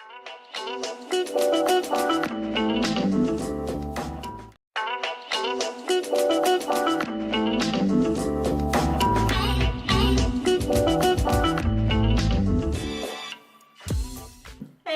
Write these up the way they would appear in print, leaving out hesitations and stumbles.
Hey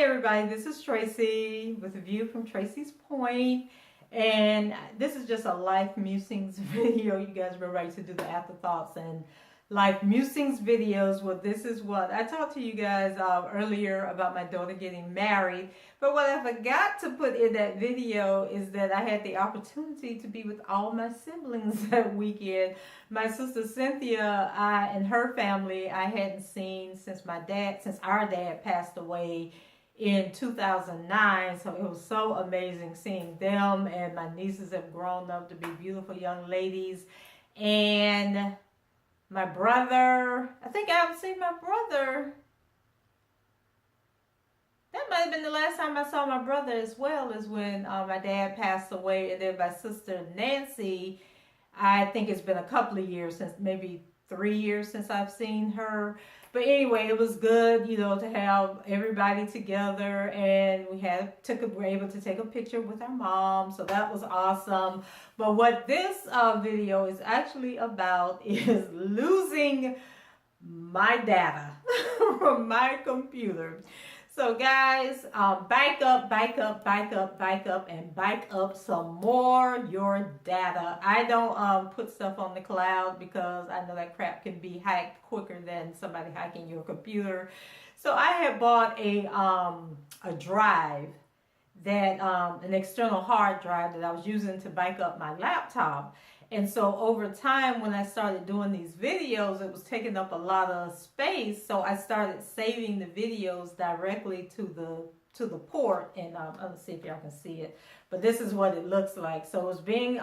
everybody, this is Tracy with a view from Tracy's Point, and this is just a life musings video. You guys were ready to do the afterthoughts and life musings videos. Well, this is what I talked to you guys earlier about my daughter getting married, but what I forgot to put in that video is that I had the opportunity to be with all my siblings that weekend. My sister Cynthia and her family I hadn't seen since our dad passed away in 2009, so it was so amazing seeing them, and my nieces have grown up to be beautiful young ladies. And my brother, I think I haven't seen my brother. That might have been the last time I saw my brother as well, as when my dad passed away. And then my sister Nancy, I think it's been a couple of years, since maybe 3 years since I've seen her. But anyway, it was good, you know, to have everybody together, and we're able to take a picture with our mom, so that was awesome. But what this video is actually about is losing my data from my computer. So guys, back up, and back up some more your data. I don't put stuff on the cloud because I know that crap can be hacked quicker than somebody hacking your computer. So I had bought a drive, that an external hard drive that I was using to back up my laptop. And so over time, when I started doing these videos, it was taking up a lot of space. So I started saving the videos directly to the port. And let's see if y'all can see it. But this is what it looks like. So it's being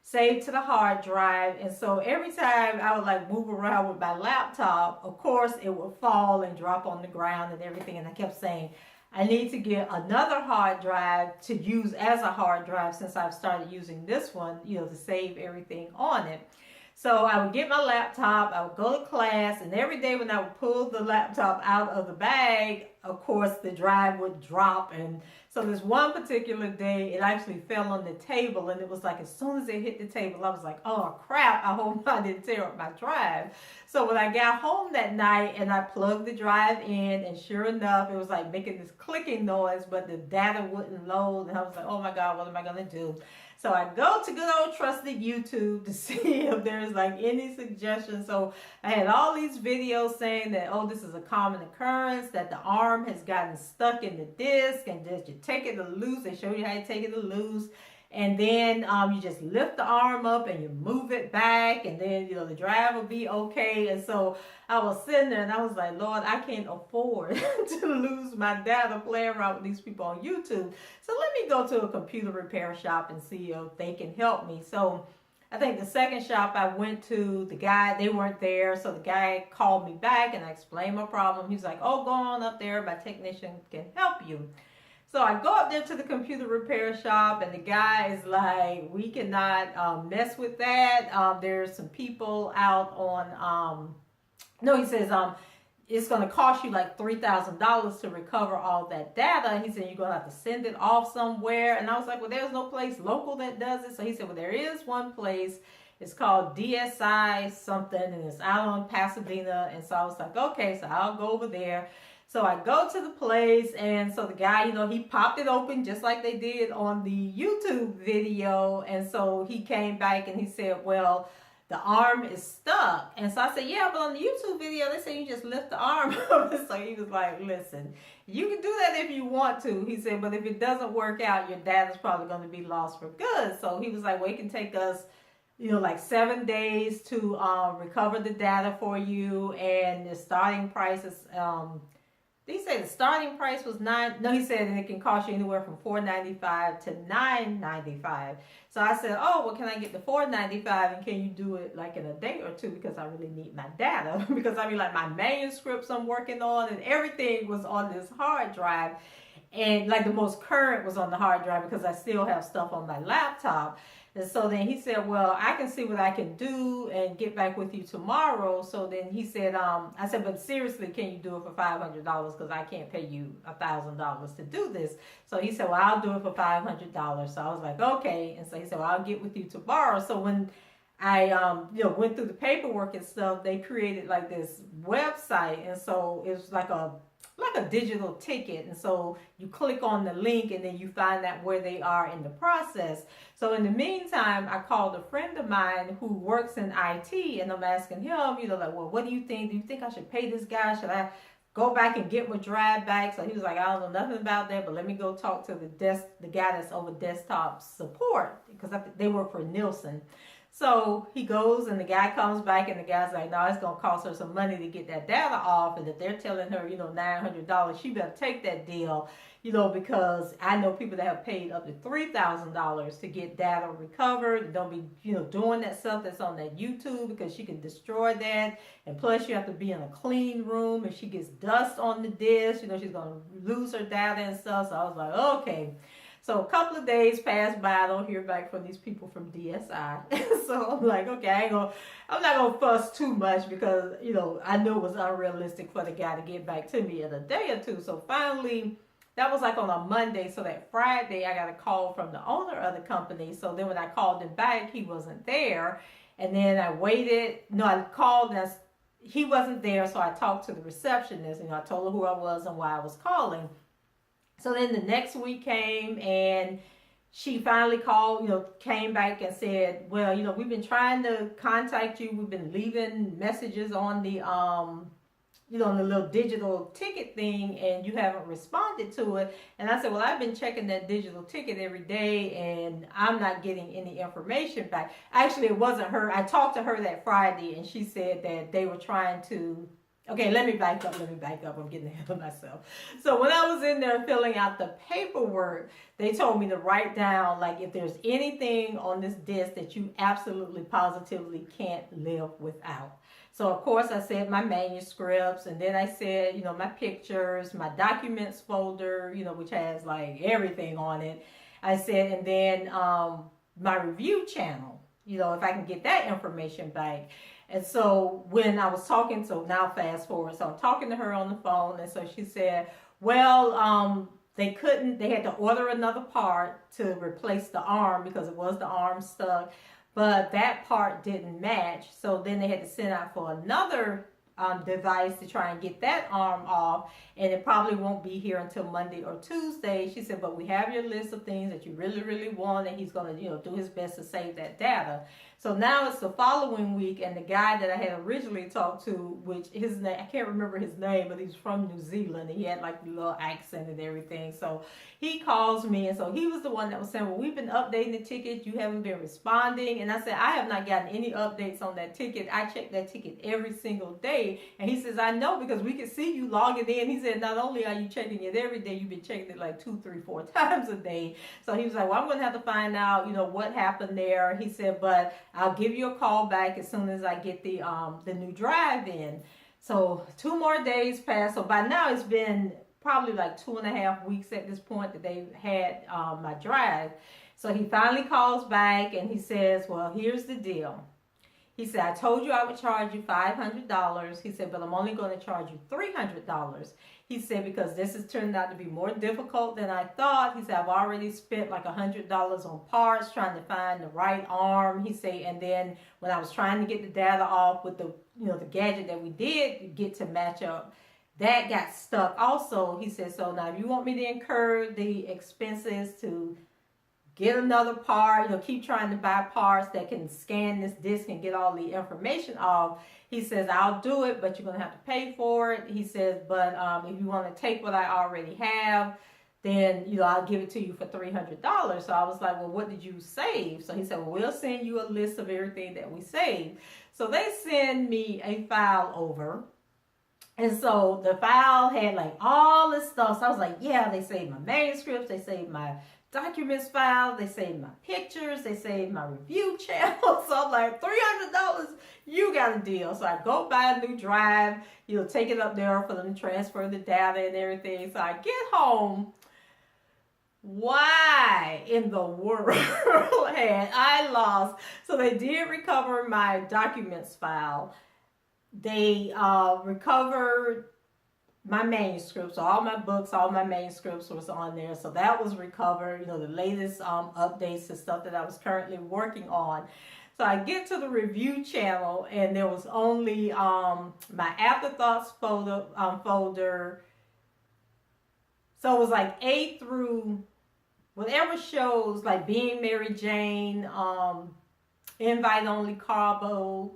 saved to the hard drive. And so every time I would like move around with my laptop, of course, it would fall and drop on the ground and everything. And I kept saying, I need to get another hard drive to use as a hard drive, since I've started using this one, you know, to save everything on it. So I would get my laptop, I would go to class, and every day when I would pull the laptop out of the bag, of course, the drive would drop. And so this one particular day, it actually fell on the table, and it was like as soon as it hit the table, I was like, oh crap, I hope I didn't tear up my drive. So when I got home that night and I plugged the drive in, and sure enough, it was like making this clicking noise, but the data wouldn't load, and I was like, oh my God, what am I gonna do? So I go to good old trusted YouTube to see if there's like any suggestions. So I had all these videos saying that, oh, this is a common occurrence, that the arm has gotten stuck in the disc, and just you take it loose. They show you how you take it loose. And then you just lift the arm up and you move it back, and then, you know, the drive will be okay. And so I was sitting there and I was like, Lord, I can't afford to lose my data playing around with these people on YouTube. So let me go to a computer repair shop and see if they can help me. So I think the second shop I went to, the guy, they weren't there. So the guy called me back and I explained my problem. He's like, oh, go on up there. My technician can help you. So I go up there to the computer repair shop, and the guy is like, we cannot mess with that. There's some people out on, no, he says, it's going to cost you like $3,000 to recover all that data. He said, you're going to have to send it off somewhere. And I was like, well, there's no place local that does it. So he said, well, there is one place. It's called DSI something, and it's out on Pasadena. And so I was like, okay, so I'll go over there. So I go to the place, and so the guy, you know, he popped it open just like they did on the YouTube video. And so he came back and he said, well, the arm is stuck. And so I said, yeah, but on the YouTube video, they say you just lift the arm up. So he was like, listen, you can do that if you want to. He said, but if it doesn't work out, your data's probably going to be lost for good. So he was like, well, it can take us, you know, like 7 days to recover the data for you. And the starting price is, he said the starting price was he said it can cost you anywhere from $4.95 to $9.95. So I said, oh, well, can I get the $4.95, and can you do it like in a day or two, because I really need my data. Because I mean, like, my manuscripts I'm working on and everything was on this hard drive. and like the most current was on the hard drive because I still have stuff on my laptop. And so then he said, well, I can see what I can do and get back with you tomorrow. So then he said, I said, but seriously, can you do it for $500? Because I can't pay you $1,000 to do this. So he said, well, I'll do it for $500. So I was like, okay. And so he said, well, I'll get with you tomorrow. So when I went through the paperwork and stuff, they created like this website. And so it was like a digital ticket, and so you click on the link and then you find out where they are in the process. So in the meantime, I called a friend of mine who works in IT, and I'm asking him, like, well, what do you think? Do you think I should pay this guy? Should I go back and get my drive back? So he was like, I don't know nothing about that, but let me go talk to the guy that's over desktop support, because they work for Nielsen. So he goes and the guy comes back and the guy's like, no, it's going to cost her some money to get that data off. And if they're telling her, $900, she better take that deal, because I know people that have paid up to $3,000 to get data recovered. Don't be, doing that stuff that's on that YouTube, because she can destroy that. And plus you have to be in a clean room. If she gets dust on the disk, she's going to lose her data and stuff. So I was like, okay. So a couple of days passed by, I don't hear back from these people from DSI. So I'm like, okay, I'm not gonna fuss too much, because I knew it was unrealistic for the guy to get back to me in a day or two. So finally, that was like on a Monday. So that Friday, I got a call from the owner of the company. So then when I called him back, he wasn't there. And then I waited. No, I called and he wasn't there. So I talked to the receptionist. I told her who I was and why I was calling. So then the next week came and she finally called, came back and said, well, we've been trying to contact you. We've been leaving messages on the, on the little digital ticket thing, and you haven't responded to it. And I said, well, I've been checking that digital ticket every day and I'm not getting any information back. Actually, it wasn't her. I talked to her that Friday and she said that they were trying to, okay, let me back up. I'm getting ahead of myself. So when I was in there filling out the paperwork, they told me to write down, like, if there's anything on this disk that you absolutely positively can't live without. So of course I said my manuscripts, and then I said, my pictures, my documents folder, which has like everything on it. I said, and then my review channel, if I can get that information back. And so when I was talking, so now fast forward, so I'm talking to her on the phone, and so she said, well, they had to order another part to replace the arm, because it was the arm stuck, but that part didn't match. So then they had to send out for another device to try and get that arm off, and it probably won't be here until Monday or Tuesday. She said, but we have your list of things that you really, really want, and he's going to, do his best to save that data. So now it's the following week, and the guy that I had originally talked to, which his name, I can't remember his name, but he's from New Zealand, and he had like the little accent and everything. So he calls me, and so he was the one that was saying, well, we've been updating the ticket. You haven't been responding. And I said, I have not gotten any updates on that ticket. I check that ticket every single day. And he says, I know, because we can see you logging in. He said, not only are you checking it every day, you've been checking it like 2, 3, 4 times a day. So he was like, well, I'm going to have to find out, what happened there. He said, but I'll give you a call back as soon as I get the new drive in. So 2 more days passed. So by now it's been probably like 2.5 weeks at this point that they've had my drive. So he finally calls back and he says, well, here's the deal. He said, I told you I would charge you $500. He said, but I'm only going to charge you $300. He said, because this has turned out to be more difficult than I thought. He said, I've already spent like $100 on parts trying to find the right arm. He said, and then when I was trying to get the data off with the, the gadget that we did get to match up, that got stuck also. He said, so now if you want me to incur the expenses to get another part, keep trying to buy parts that can scan this disk and get all the information off, he says, I'll do it, but you're going to have to pay for it. He says, but if you want to take what I already have, then, I'll give it to you for $300. So I was like, well, what did you save? So he said, well, we'll send you a list of everything that we saved. So they send me a file over. And so the file had like all this stuff. So I was like, yeah, they saved my manuscripts. They saved my documents file, they saved my pictures, they saved my review channel. So I'm like, $300, you got a deal. So I go buy a new drive, take it up there for them to transfer the data and everything. So I get home why in the world had I lost? So they did recover my documents file. They recovered my manuscripts, all my books, all my manuscripts was on there. So that was recovered, you know, the latest updates and stuff that I was currently working on. So I get to the review channel and there was only my afterthoughts folder. So it was like A through whatever shows, like Being Mary Jane, Invite Only Carbo,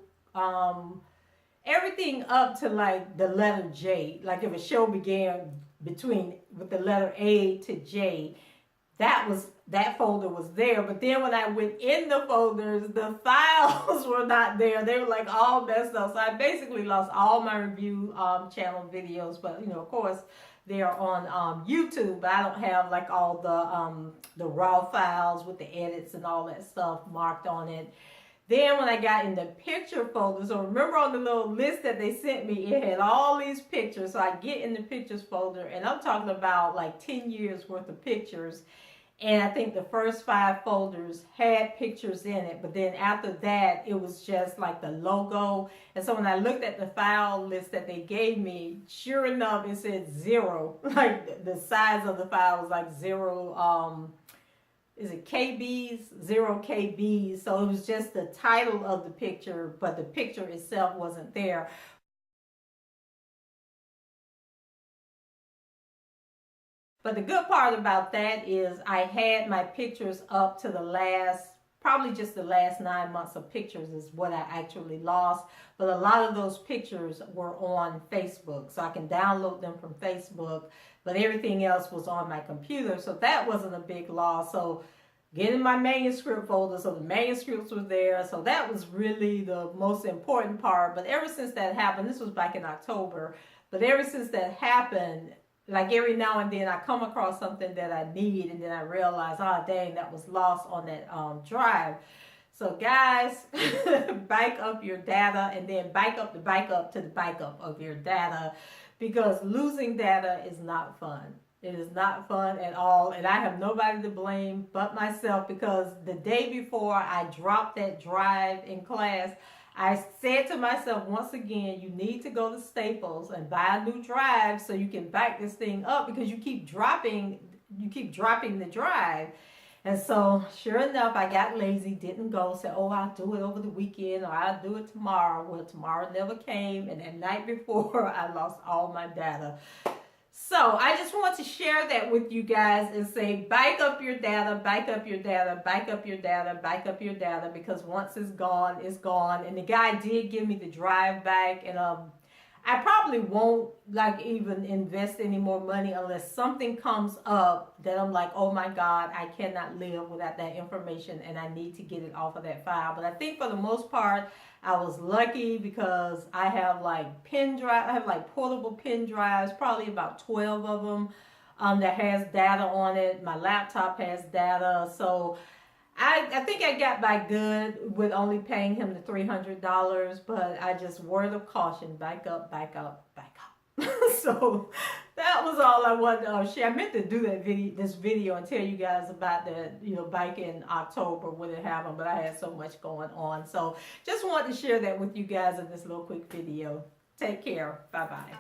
everything up to like the letter J. Like if a show began with the letter A to J, that folder was there. But then when I went in the folders, the files were not there. They were like all messed up. So I basically lost all my review channel videos. But you know, of course, they are on YouTube. But I don't have like all the raw files with the edits and all that stuff marked on it. Then when I got in the picture folder, so remember on the little list that they sent me, it had all these pictures. So I get in the pictures folder, and I'm talking about like 10 years worth of pictures. And I think the first 5 folders had pictures in it. But then after that, it was just like the logo. And so when I looked at the file list that they gave me, sure enough, it said 0. Like the size of the file was like 0, is it KBs? 0 KBs. So it was just the title of the picture, but the picture itself wasn't there. But the good part about that is I had my pictures up to the last, probably just the last 9 months of pictures is what I actually lost. But a lot of those pictures were on Facebook, so I can download them from Facebook. But everything else was on my computer, so that wasn't a big loss. So getting my manuscript folder, so the manuscripts were there. So that was really the most important part. But ever since that happened, this was back in October, but ever since that happened, like every now and then I come across something that I need and then I realize, oh dang, that was lost on that drive. So guys, back up your data and then back up the backup to the backup of your data, because losing data is not fun. It is not fun at all, and I have nobody to blame but myself, because the day before I dropped that drive in class, I said to myself once again, you need to go to Staples and buy a new drive so you can back this thing up, because you keep dropping the drive. And so sure enough, I got lazy, didn't go, said, oh, I'll do it over the weekend or I'll do it tomorrow. Well, tomorrow never came, and the night before I lost all my data. So I just want to share that with you guys and say, back up your data, back up your data, back up your data, back up your data, because once it's gone, it's gone. And the guy did give me the drive back, and I probably won't like even invest any more money unless something comes up that I'm like, oh my God, I cannot live without that information and I need to get it off of that file. But I think for the most part, I was lucky because I have like portable pen drives, probably about 12 of them that has data on it. My laptop has data. So I think I got by good with only paying him the $300, but I just, word of caution, back up, back up, back up. So that was all I wanted to share. I meant to do this video and tell you guys about the, back in October when it happened, but I had so much going on. So just wanted to share that with you guys in this little quick video. Take care. Bye-bye.